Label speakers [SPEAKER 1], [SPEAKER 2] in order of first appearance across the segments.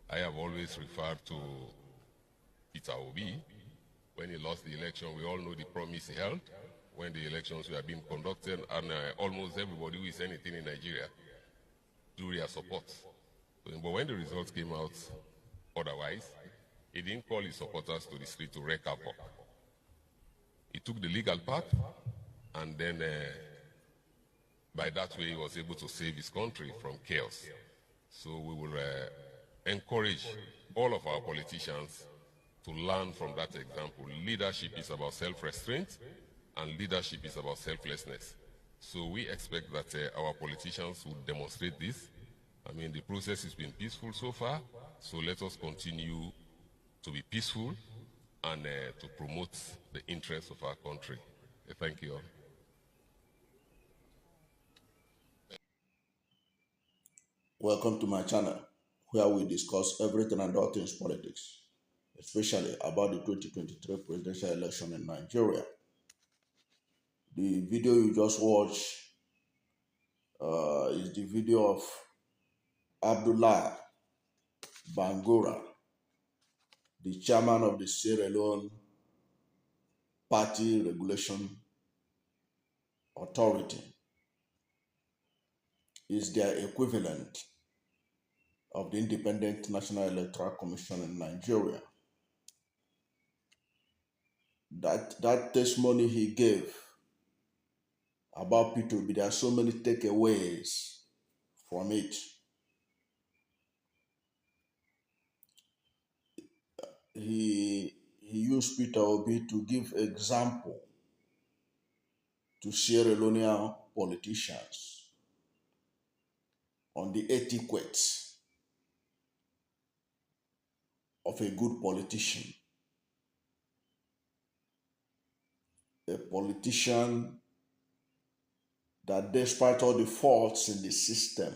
[SPEAKER 1] I have always referred to Peter Obi. When he lost the election, we all know the promise he held when the elections were being conducted, and almost everybody who is anything in Nigeria drew their support. But when the results came out otherwise, he didn't call his supporters to the street to wreak havoc. He took the legal path, and then by that way, he was able to save his country from chaos. So we will encourage all of our politicians to learn from that example. Leadership is about self-restraint, and leadership is about selflessness. So we expect that our politicians will demonstrate this. I mean, the process has been peaceful so far, so let us continue to be peaceful and to promote the interests of our country. Thank you all.
[SPEAKER 2] Welcome to my channel, where we discuss everything and all things politics, especially about the 2023 presidential election in Nigeria. The video you just watched is the video of Abdulai Bangurah, the chairman of the Sierra Leone Party Regulation Authority. Is their equivalent of the Independent National Electoral Commission in Nigeria. That testimony he gave about Peter Obi, there are so many takeaways from it. He used Peter Obi to give example to Sierra Leonean politicians on the etiquette of a good politician. A politician that, despite all the faults in the system,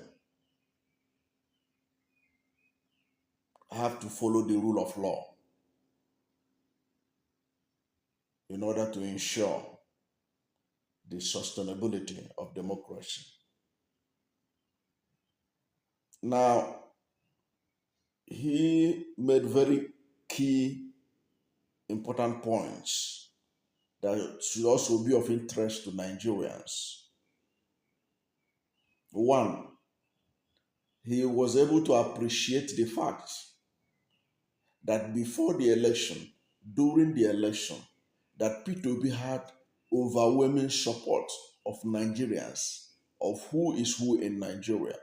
[SPEAKER 2] have to follow the rule of law in order to ensure the sustainability of democracy. Now, he made very key, important points that should also be of interest to Nigerians. One, he was able to appreciate the fact that before the election, during the election, that Peter Obi had overwhelming support of Nigerians, of who is who in Nigeria.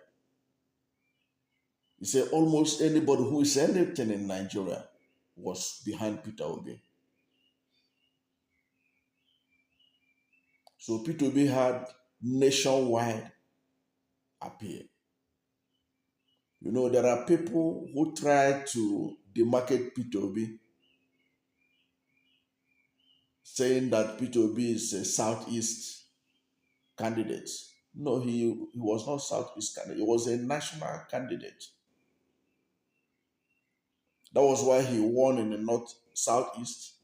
[SPEAKER 2] He said almost anybody who is anything in Nigeria was behind Peter Obi. So Peter Obi had nationwide appeal. You know, there are people who try to demarcate Peter Obi, saying that Peter Obi is a Southeast candidate. No, he was not Southeast candidate. He was a national candidate. That was why he won in the North, Southeast,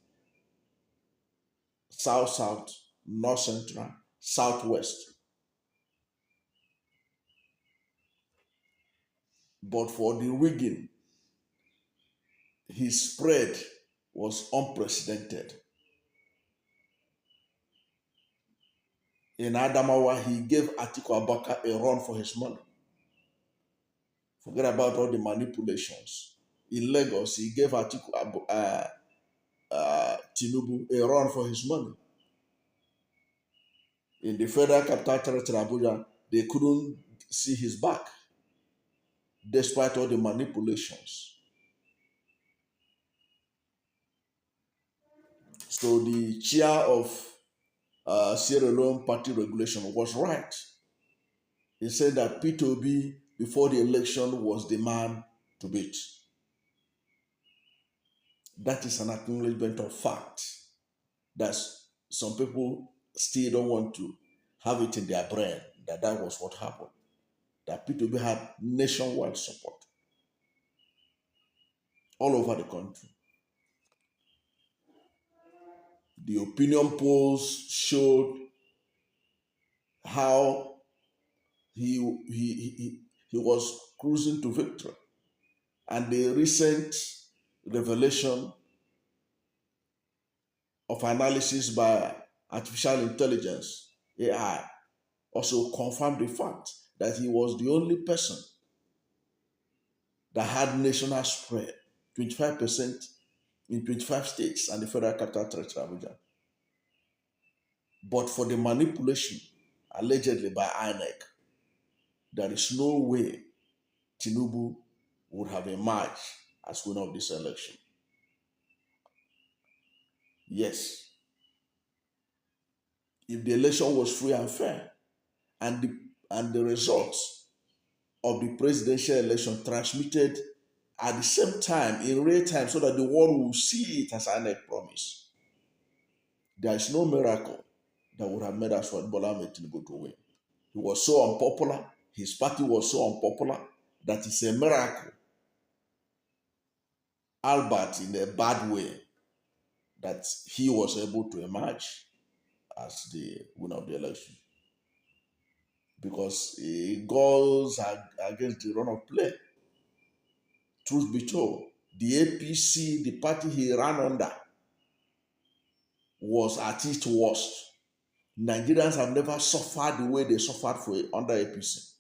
[SPEAKER 2] South, North Central, Southwest. But for the rigging, his spread was unprecedented. In Adamawa, he gave Atiku Abubakar a run for his money. Forget about all the manipulations. In Lagos, he gave Atiku Tinubu a run for his money. In the Federal Capital Territory, Abuja, they couldn't see his back, despite all the manipulations. So the chair of Sierra Leone Party Regulation was right. He said that Peter Obi, before the election, was the man to beat. That is an acknowledgement of fact that some people still don't want to have it in their brain that that was what happened. That Peter Obi had nationwide support all over the country. The opinion polls showed how he was cruising to victory. And the recent revelation of analysis by artificial intelligence, AI, also confirmed the fact that he was the only person that had national spread, 25% in 25 states and the Federal Capital Territory, Abuja. But for the manipulation, allegedly by INEC, there is no way Tinubu would have emerged as winner of this election. Yes, if the election was free and fair, and the results of the presidential election transmitted at the same time in real time so that the world will see it as INEC promise, there is no miracle that would have made us for Bola Ahmed Tinubu to win. He was so unpopular, his party was so unpopular that it's a miracle, albeit in a bad way, that he was able to emerge as the winner of the election. Because it goes against the run of play. Truth be told, the APC, the party he ran under, was at its worst. Nigerians have never suffered the way they suffered under APC.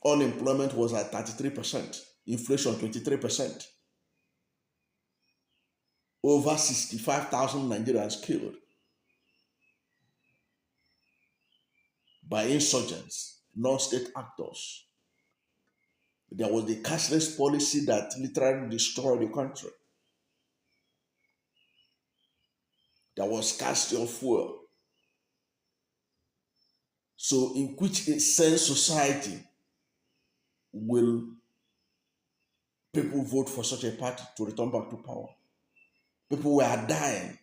[SPEAKER 2] Unemployment was at 33%, inflation 23%. Over 65,000 Nigerians killed by insurgents, non-state actors. There was the cashless policy that literally destroyed the country. There was scarcity of fuel. So in which sense society will people vote for such a party to return back to power? People were dying.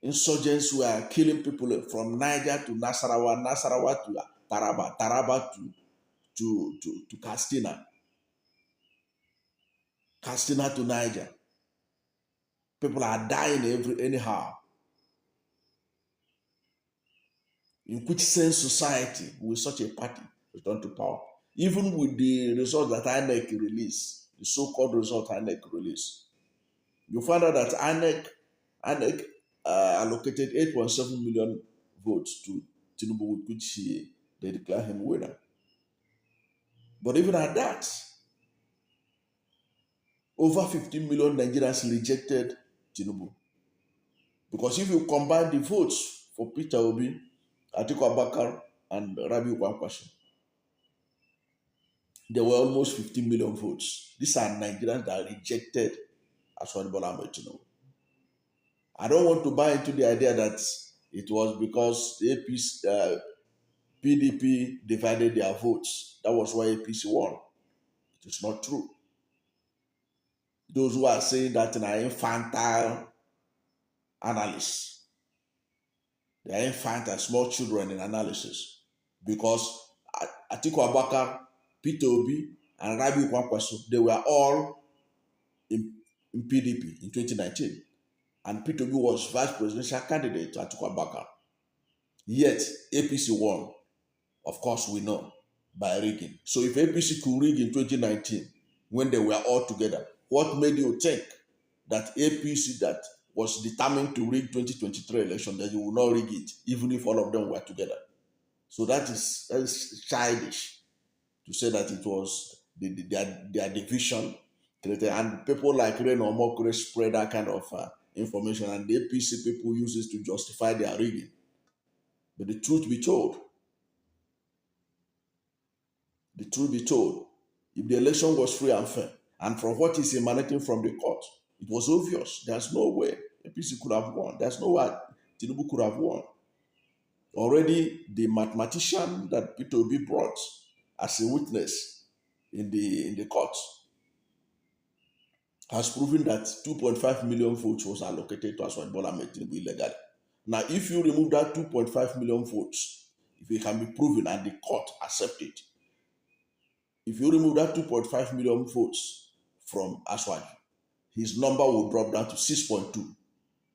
[SPEAKER 2] Insurgents were killing people from Niger to Nasarawa, Nasarawa to Taraba, Taraba to Castina, Castina to Niger. People are dying anyhow. In which sense society will such a party return to power? Even with the result that INEC released, the so-called result INEC released, you find out that INEC allocated 8.7 million votes to Tinubu, with which they declare him winner. But even at that, over 15 million Nigerians rejected Tinubu. Because if you combine the votes for Peter Obi, Atiku Abubakar, and Rabiu Kwankwaso, there were almost 15 million votes. These are Nigerians that rejected Bola Ahmed Tinubu. I don't want to buy into the idea that it was because the APC, PDP divided their votes. That was why APC won. It is not true. Those who are saying that in an infantile analysis, they are infantile, small children in analysis, because Atiku Abubakar, Peter Obi, and Rabiu Kwankwaso, they were all in PDP in 2019. And Peter Obi was vice presidential candidate to Atiku Abubakar. Yet, APC won. Of course, we know, by rigging. So if APC could rig in 2019, when they were all together, what made you think that APC that was determined to rig 2023 election, that you will not rig it, even if all of them were together? So that is childish to say that it was their division created, and people like Ren Omokure spread that kind of information, and the APC people use it to justify their rigging. But the truth be told, if the election was free and fair, and from what is emanating from the court, it was obvious. There's no way APC could have won. There's no way Tinubu could have won. Already, the mathematician that Peter Obi brought as a witness in the court has proven that 2.5 million votes was allocated to Bola Ahmed Tinubu illegally. Now, if you remove that 2.5 million votes, if it can be proven and the court accept it, if you remove that 2.5 million votes from Aswad, his number will drop down to 6.2.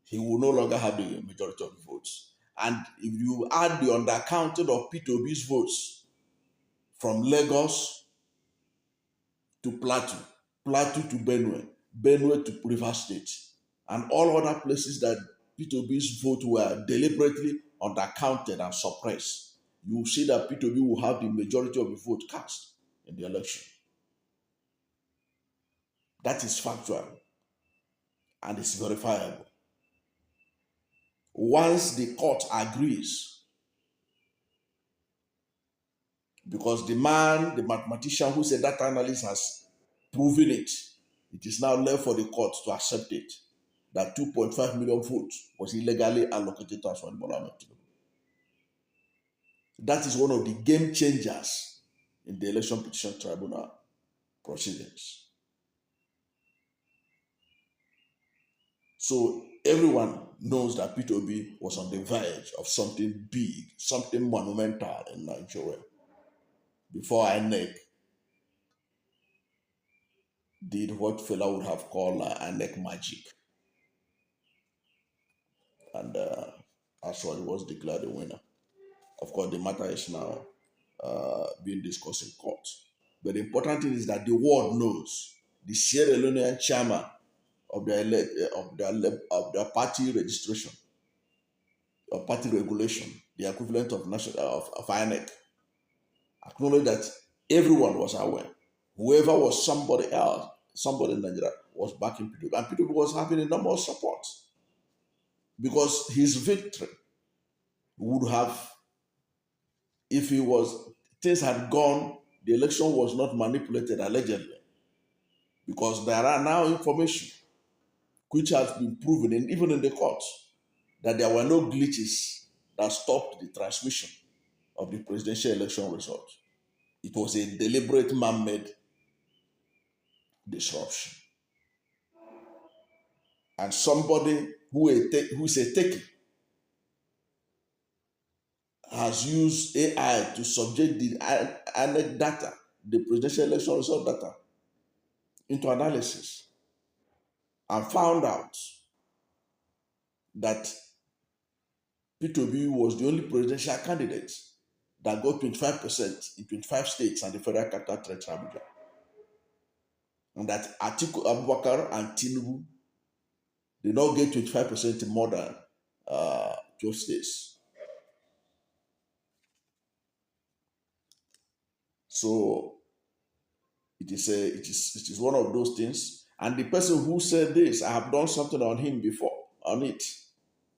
[SPEAKER 2] He will no longer have the majority of the votes. And if you add the undercounting of Peter Obi's votes from Lagos, to Plateau, Plateau to Benue, Benue to Rivers State, and all other places that Peter Obi's vote were deliberately undercounted and suppressed, you will see that Peter Obi will have the majority of the vote cast in the election. That is factual and it's verifiable. Once the court agrees, because the man, the mathematician who said data analyst has proven it, it is now left for the court to accept it, that 2.5 million votes was illegally allocated to Aswani Bola Ahmed Tinubu. That is one of the game changers in the Election Petition Tribunal proceedings. So everyone knows that Peter Obi was on the verge of something big, something monumental in Nigeria before INEC did what Fela would have called INEC magic. And Aswani was declared the winner. Of course, the matter is now being discussed in court. But the important thing is that the world knows the Sierra Leone chairman of the party registration, or party regulation, the equivalent of INEC, acknowledged that everyone was aware. Whoever was somebody else, somebody in Nigeria, was backing Peter, and Peter was having enormous support because his victory would have, if things had gone, the election was not manipulated allegedly, because there are now information which has been proven, even in the courts, that there were no glitches that stopped the transmission of the presidential election result. It was a deliberate man-made disruption. And somebody who is a techie has used AI to subject the INEC data, the presidential election result data, into analysis, and found out that Peter Obi was the only presidential candidate that got 25% in 25 states and the Federal Capital Territory, Abuja. And that Atiku Abubakar and Tinubu did not get 25% in more than 12 states. So it is one of those things. And the person who said this, I have done something on it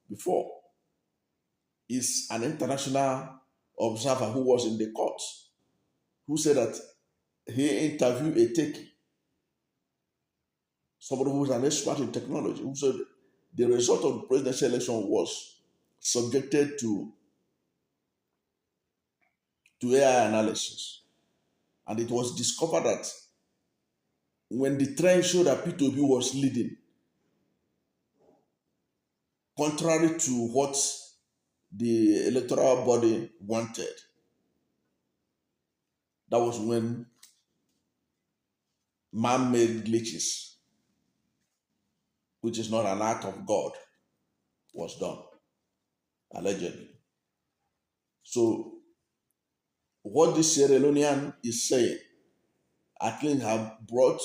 [SPEAKER 2] before, is an international observer who was in the court, who said that he interviewed a techie, somebody who was an expert in technology, who said the result of the presidential election was subjected to AI analysis. And it was discovered that when the trend showed that Peter Obi was leading, contrary to what the electoral body wanted, that was when man-made glitches, which is not an act of God, was done, allegedly. So what the Sierra Leonean is saying, at least have brought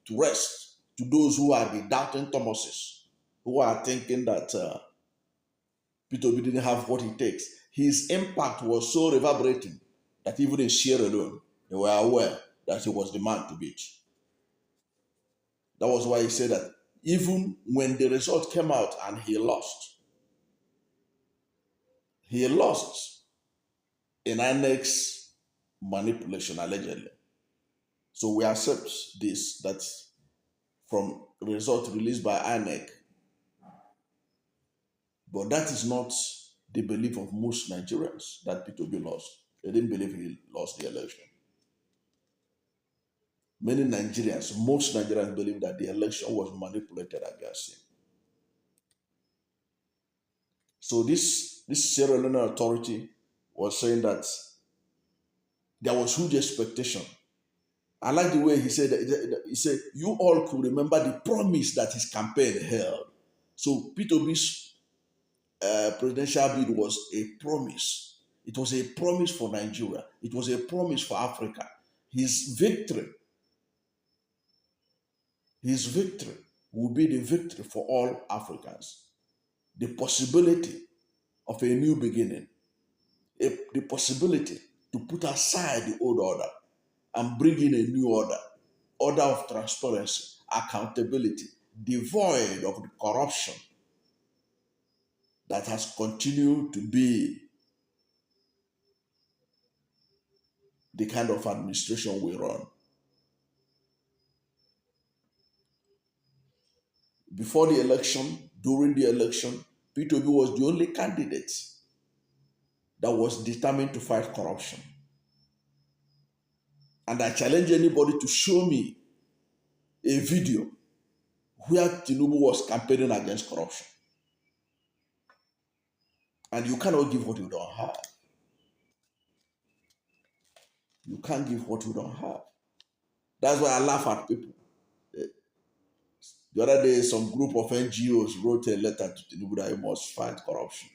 [SPEAKER 2] to rest to those who are the doubting Thomases, who are thinking that Peter Obi didn't have what it takes. His impact was so reverberating that even in Sierra Leone, they were aware that he was the man to beat. That was why he said that even when the result came out and he lost in INEC's manipulation, allegedly. So we accept this, that from the result released by INEC, but that is not the belief of most Nigerians that Peter Obi lost. They didn't believe he lost the election. Most Nigerians believe that the election was manipulated against him. So this Sierra Leone authority was saying that there was huge expectation. I like the way he said that. He said, you all could remember the promise that his campaign held. So Peter Obi's presidential bid was a promise. It was a promise for Nigeria. It was a promise for Africa. His victory his victory will be the victory for all Africans. The possibility of a new beginning, the possibility to put aside the old order and bring in a new order of transparency, accountability, devoid of the corruption that has continued to be the kind of administration we run. Before the election, during the election, Peter Obi was the only candidate that was determined to fight corruption. And I challenge anybody to show me a video where Tinubu was campaigning against corruption. And you cannot give what you don't have. You can't give what you don't have. That's why I laugh at people. The other day, some group of NGOs wrote a letter to Tinubu that he must fight corruption.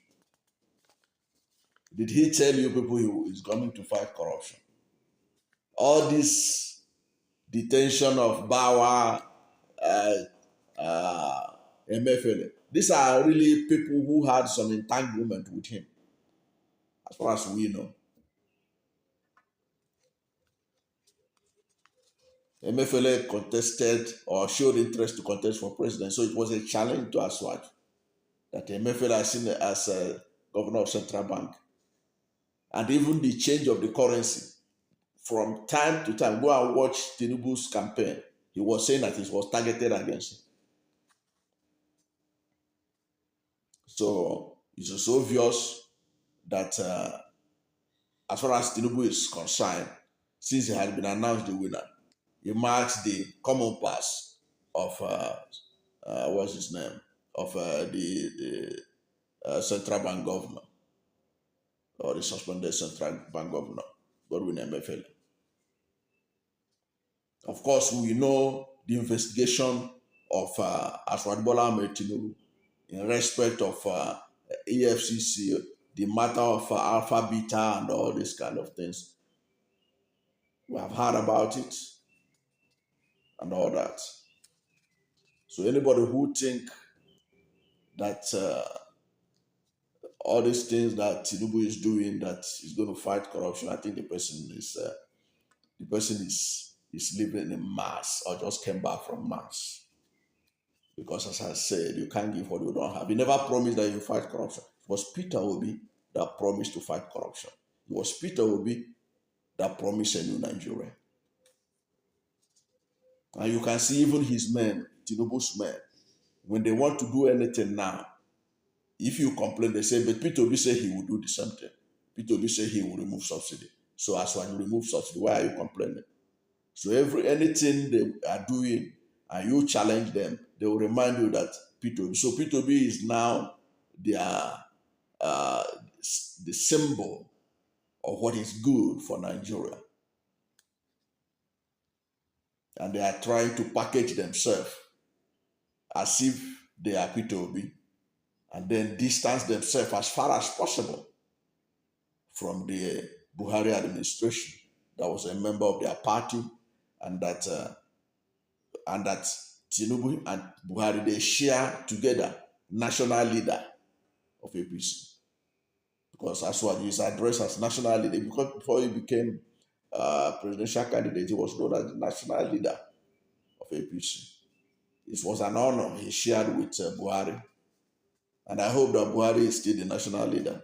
[SPEAKER 2] Did he tell you people he is coming to fight corruption? All this detention of Bawa, MFL, these are really people who had some entanglement with him, as far as we know. MFL contested or showed interest to contest for president, so it was a challenge to Aswad that MFL has seen as a governor of Central Bank. And even the change of the currency, from time to time, go and watch Tinubu's campaign, he was saying that it was targeted against him. So it's just obvious that as far as Tinubu is concerned, since he had been announced the winner, he marks the common pass of what's his name, of the Central Bank governor, or the suspended Central Bank governor, Godwin Emefiele. Of course, we know the investigation of Aswad Bola Ahmed Tinubu in respect of EFCC, the matter of Alpha Beta and all these kind of things. We have heard about it and all that. So anybody who think that all these things that Tinubu is doing, that is going to fight corruption, I think the person is living in Mars or just came back from Mars. Because as I said, you can't give what you don't have. He never promised that you fight corruption. It was Peter Obi that promised to fight corruption. It was Peter Obi that promised a new Nigeria. And you can see even his men, Tinubu's men, when they want to do anything now, if you complain, they say, but Peter Obi said he will do the same thing. Peter Obi said he will remove subsidy. So as when you remove subsidy, why are you complaining? So anything they are doing and you challenge them, they will remind you that Peter Obi. So Peter Obi is now the symbol of what is good for Nigeria. And they are trying to package themselves as if they are Peter Obi, and then distance themselves as far as possible from the Buhari administration that was a member of their party, and that Tinubu and Buhari, they share together national leader of APC. Because that's what he is addressed as national leader. Because before he became presidential candidate, he was known as the national leader of APC. It was an honor he shared with Buhari. And I hope that Buhari is still the national leader.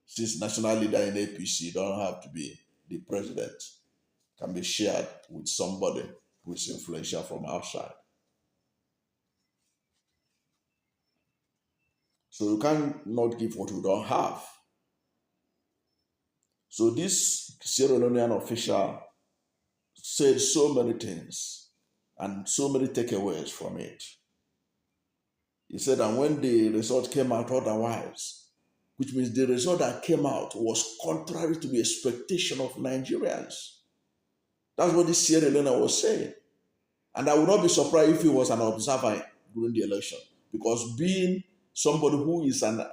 [SPEAKER 2] Since national leader in APC don't have to be the president, can be shared with somebody who is influential from outside. So you cannot give what you don't have. So this Sierra Leonean official said so many things and so many takeaways from it. He said that when the result came out otherwise, which means the result that came out was contrary to the expectation of Nigerians. That's what this Sierra Leone was saying. And I would not be surprised if he was an observer during the election, because being somebody who is an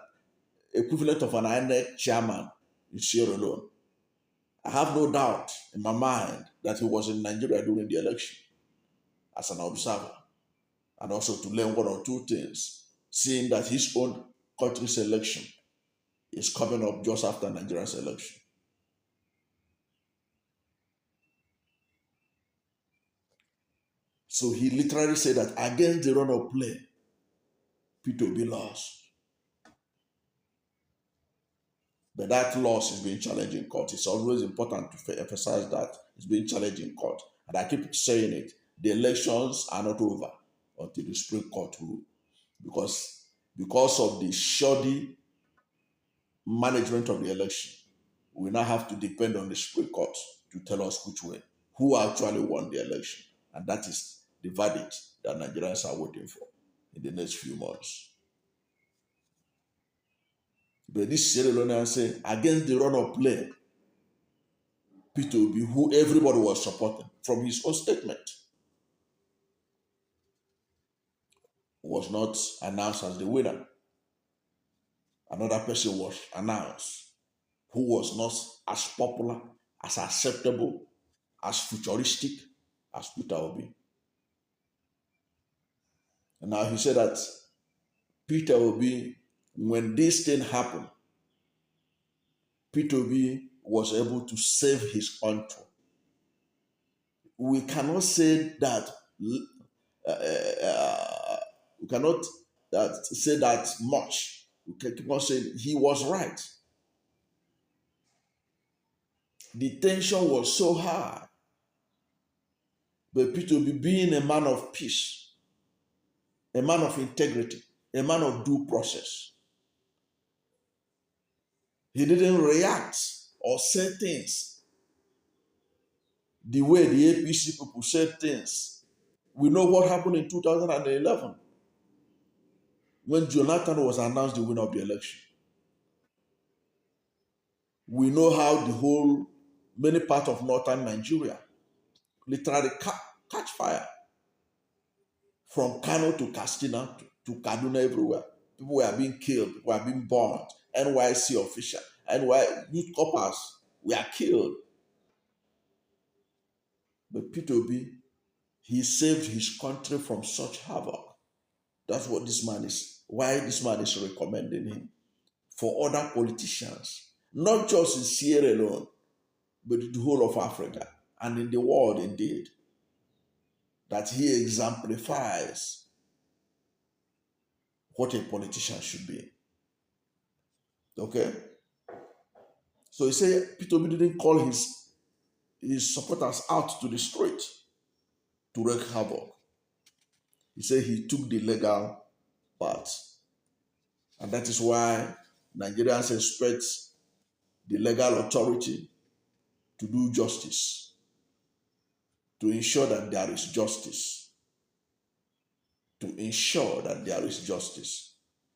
[SPEAKER 2] equivalent of an INEC chairman in Sierra Leone, I have no doubt in my mind that he was in Nigeria during the election. as an observer, and also to learn one or two things, seeing that his own country's election is coming up just after Nigeria's election. So he literally said that against the run of play, Peter Obi lost. But that loss is being challenged in court. It's always important to emphasize that it's being challenged in court. And I keep saying it. The elections are not over until the Supreme Court rule. Because of the shoddy management of the election, we now have to depend on the Supreme Court to tell us which way, who actually won the election. And that is the verdict that Nigerians are waiting for in the next few months. But this Sierra Leone say against the run of play, Peter Obi, who everybody was supporting from his own statement, was not announced as the winner. Another person was announced who was not as popular, as acceptable, as futuristic as Peter Obi. And now he said that Peter Obi, when this thing happened, Peter Obi was able to save his country. We cannot say that we cannot say that much. We can keep on saying he was right. The tension was so high. But Peter Obi, being a man of peace, a man of integrity, a man of due process, he didn't react or say things the way the APC people said things. We know what happened in 2011 when Jonathan was announced the winner of the election. We know how many parts of northern Nigeria literally catch fire. From Kano to Katsina to Kaduna, everywhere. People were being killed, people were being burned. NYC officials, youth corpers were killed. But Peter Obi, he saved his country from such havoc. That's what this man is, why this man is recommending him for other politicians, not just in Sierra Leone, but in the whole of Africa and in the world indeed, that he exemplifies what a politician should be. Okay? So he said Peter Obi didn't call his supporters out to the street to wreak havoc. He said he took the legal path. And that is why Nigerians expect the legal authority to do justice, to ensure that there is justice,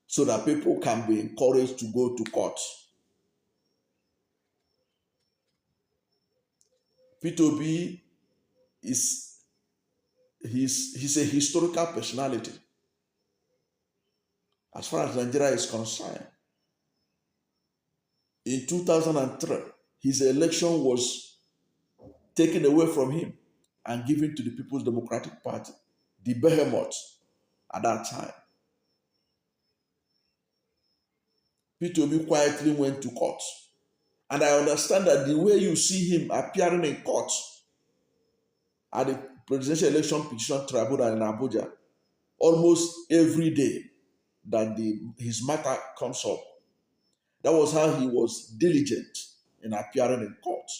[SPEAKER 2] so that people can be encouraged to go to court. Peter Obi he's a historical personality as far as Nigeria is concerned. In 2003, his election was taken away from him and given to the People's Democratic Party, the behemoth at that time. Peter Obi quietly went to court. And I understand that the way you see him appearing in court at the Presidential Election Petition Tribunal in Abuja, almost every day that his matter comes up, that was how he was diligent in appearing in court.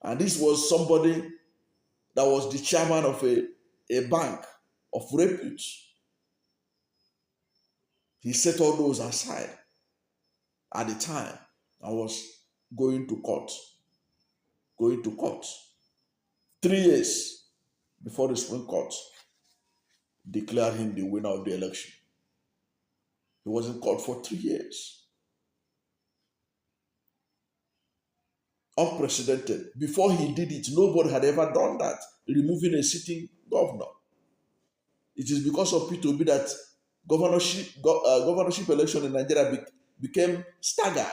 [SPEAKER 2] And this was somebody that was the chairman of a bank of repute. He set all those aside at the time and was going to court. 3 years before the Supreme Court declared him the winner of the election. He was in court for 3 years. Unprecedented. Before he did it, nobody had ever done that, removing a sitting governor. It is because of Peter Obi that governorship election in Nigeria became staggered.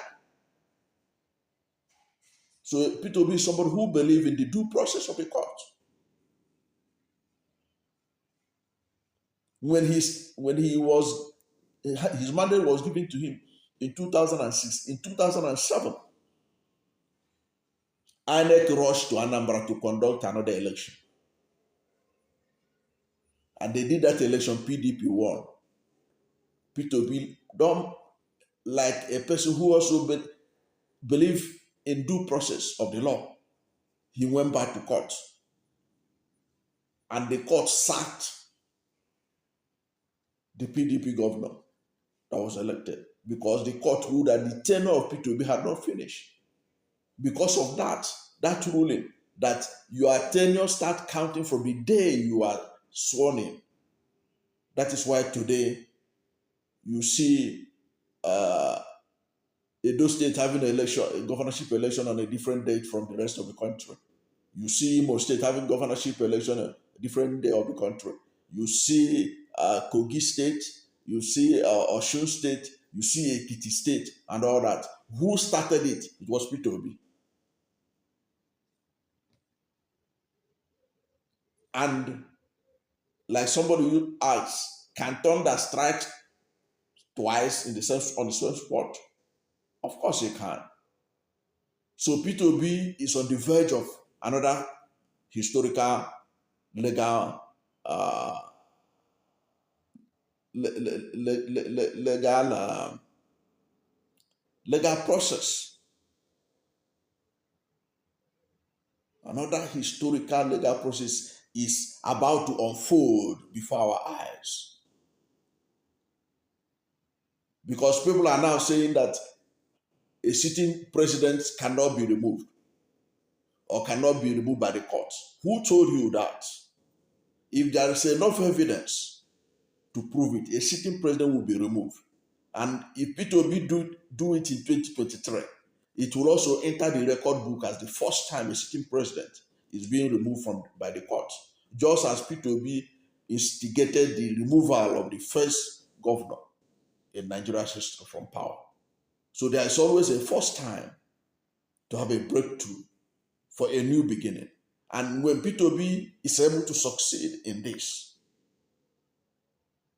[SPEAKER 2] So Peter Obi is somebody who believes in the due process of the court. When his mandate was given to him in 2006, in 2007, INEC rushed to Anambra to conduct another election. And they did that election, PDP won. Peter Obi, like a person who also believed in due process of the law, he went back to court. And the court sacked the PDP governor that was elected because the court ruled that the tenure of Peter Obi had not finished. Because of that ruling, that your tenure start counting from the day you are sworn in. That is why today you see Edo State having a governorship election on a different date from the rest of the country. You see Imo State having governorship election on a different day of the country. You see Kogi State, you see Osun State, you see Ekiti State, and all that. Who started it? It was Peter Obi. And like somebody who asks, can thunder strike twice on the same spot? Of course he can. So Peter Obi is on the verge of another historical legal legal process. Another historical legal process is about to unfold before our eyes. Because people are now saying that a sitting president cannot be removed or cannot be removed by the courts. Who told you that? If there is enough evidence to prove it, a sitting president will be removed. And if Peter Obi do it in 2023, it will also enter the record book as the first time a sitting president is being removed by the court. Just as Peter Obi instigated the removal of the first governor in Nigeria's history from power. So there is always a first time to have a breakthrough for a new beginning. And when Peter Obi is able to succeed in this,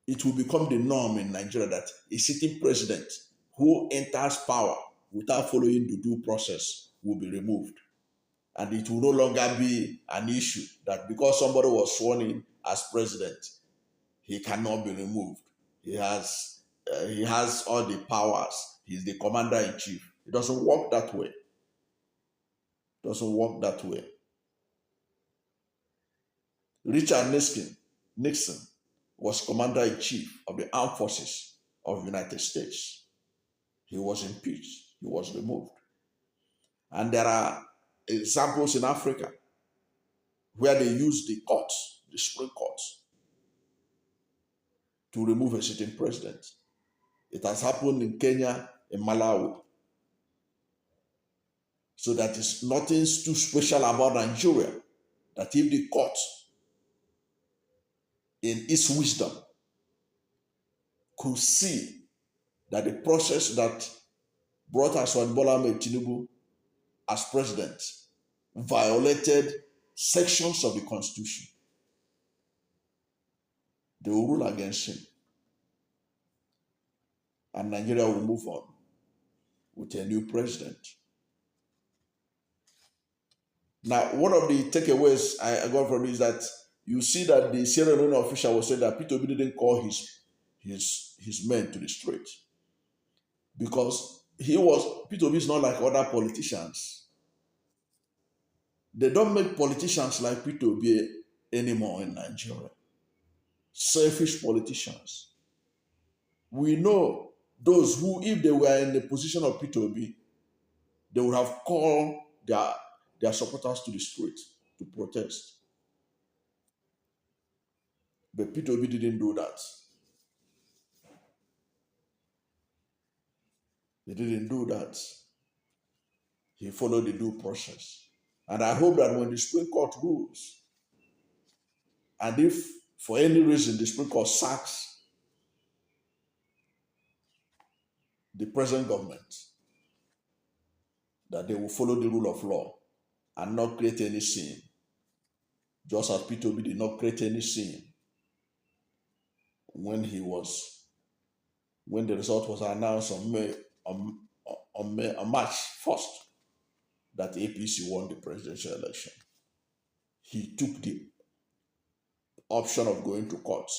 [SPEAKER 2] it will become the norm in Nigeria that a sitting president who enters power without following the due process will be removed. And it will no longer be an issue that because somebody was sworn in as president, he cannot be removed. He has all the powers. He's the commander-in-chief. It doesn't work that way. It doesn't work that way. Richard Nixon was commander-in-chief of the armed forces of the United States. He was impeached. He was removed. And there are examples in Africa where they use the courts, the Supreme Courts, to remove a sitting president. It has happened in Kenya, in Malawi. So that is nothing too special about Nigeria. That if the court, in its wisdom, could see that the process that brought Aswan Bola Ahmed Tinubu as president violated sections of the Constitution, they will rule against him. And Nigeria will move on with a new president. Now, one of the takeaways I got from it is that you see that the Sierra Leone official was saying that Peter Obi didn't call his men to the street. Because Peter Obi is not like other politicians. They don't make politicians like Peter Obi anymore in Nigeria. Selfish politicians. We know those who, if they were in the position of Peter Obi, they would have called their supporters to the street to protest. But Peter Obi didn't do that. He didn't do that. He followed the due process. And I hope that when the Supreme Court rules, and if for any reason the Supreme Court sacks the present government, that they will follow the rule of law and not create any scene, just as Peter Obi did not create any scene when the result was announced on March 1st that APC won the presidential election. He took the option of going to court,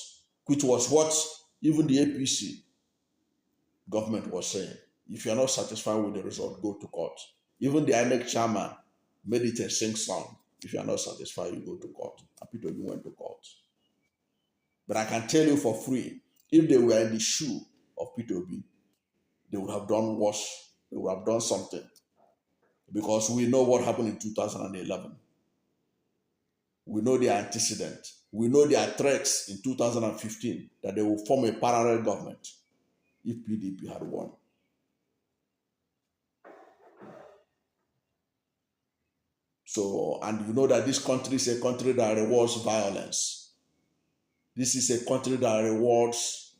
[SPEAKER 2] which was what even the APC government was saying. If you are not satisfied with the result, go to court. Even the INEC chairman made it a sing song. If you are not satisfied, you go to court. And Peter Obi went to court. But I can tell you for free, if they were in the shoe of Peter Obi, they would have done worse. They would have done something. Because we know what happened in 2011. We know their antecedent. We know their threats in 2015 that they will form a parallel government if PDP had won. So, and you know that this country is a country that rewards violence. This is a country that rewards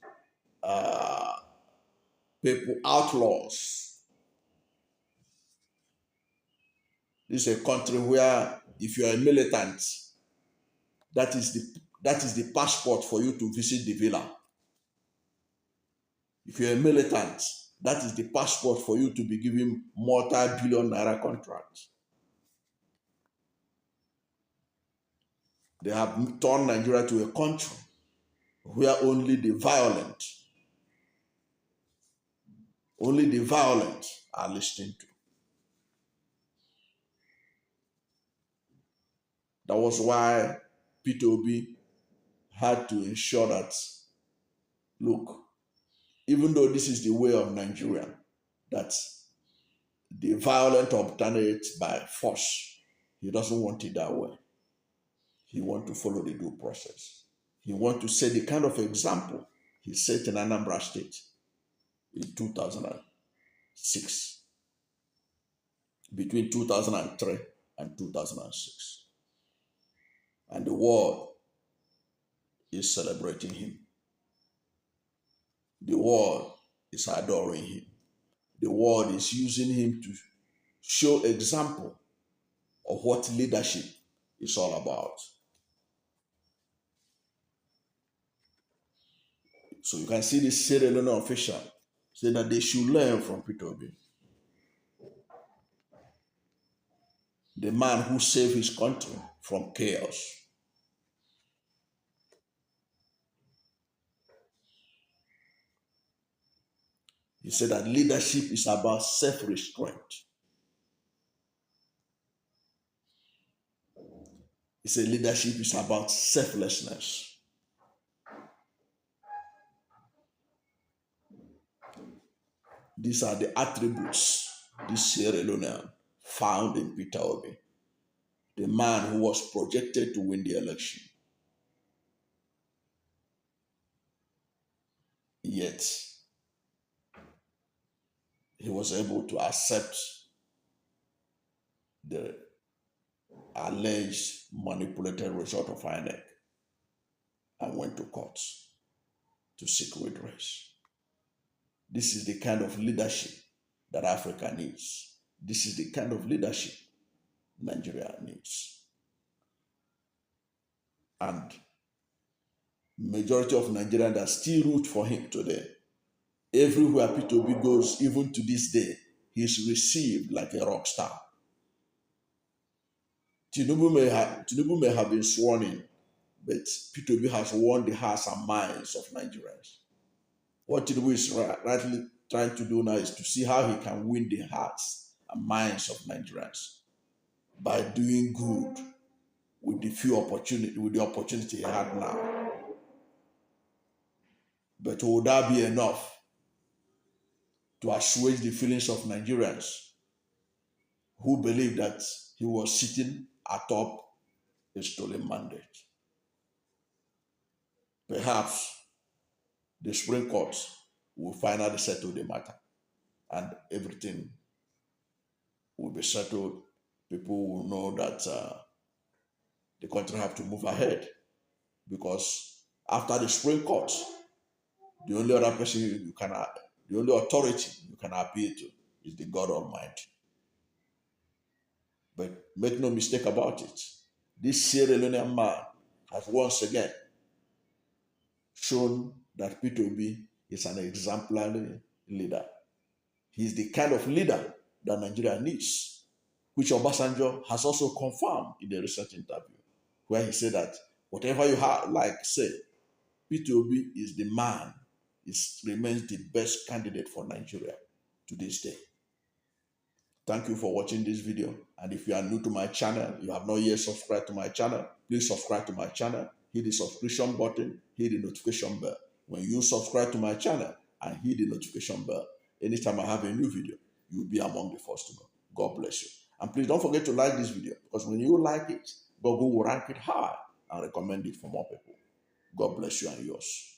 [SPEAKER 2] people, outlaws. This is a country where if you are a militant, that is the passport for you to visit the villa. If you're a militant, that is the passport for you to be given multi-billion naira contracts. They have turned Nigeria to a country where only the violent are listened to. That was why Peter Obi had to ensure that, look, even though this is the way of Nigeria, that the violent obtain by force, he doesn't want it that way. He wants to follow the due process. He wants to set the kind of example he set in Anambra State in 2006, between 2003 and 2006. And the world is celebrating him. The world is adoring him. The world is using him to show example of what leadership is all about. So you can see the Sierra Leone official say that they should learn from Peter Obi, the man who saved his country from chaos. He said that leadership is about self-restraint. He said leadership is about selflessness. These are the attributes this Sierra Leonean found in Peter Obi, the man who was projected to win the election. Yet, he was able to accept the alleged manipulated result of INEC and went to court to seek redress. This is the kind of leadership that Africa needs. This is the kind of leadership Nigeria needs. And majority of Nigerians that still root for him today, everywhere Peter Obi goes, even to this day, he is received like a rock star. Tinubu may have been sworn in, but Peter Obi has won the hearts and minds of Nigerians. What Tinubu is rightly trying to do now is to see how he can win the hearts and minds of Nigerians by doing good with the opportunity he had now. But would that be enough to assuage the feelings of Nigerians who believe that he was sitting atop a stolen mandate? Perhaps the Supreme Court will finally settle the matter and everything will be settled. People will know that the country have to move ahead, because after the Supreme Court, the only other person the only authority you can appeal to is the God Almighty. But make no mistake about it, this Sierra Leonean man has once again shown that Peter Obi is an exemplary leader. He's the kind of leader that Nigeria needs, which Obasanjo has also confirmed in the recent interview, where he said that whatever you like say, Peter Obi is the man, remains the best candidate for Nigeria to this day. Thank you for watching this video. And if you are new to my channel, you have not yet subscribed to my channel, please subscribe to my channel, hit the subscription button, hit the notification bell. When you subscribe to my channel and hit the notification bell, anytime I have a new video, you will be among the first to know. God bless you. And please don't forget to like this video, because when you like it, Google will rank it high and recommend it for more people. God bless you and yours.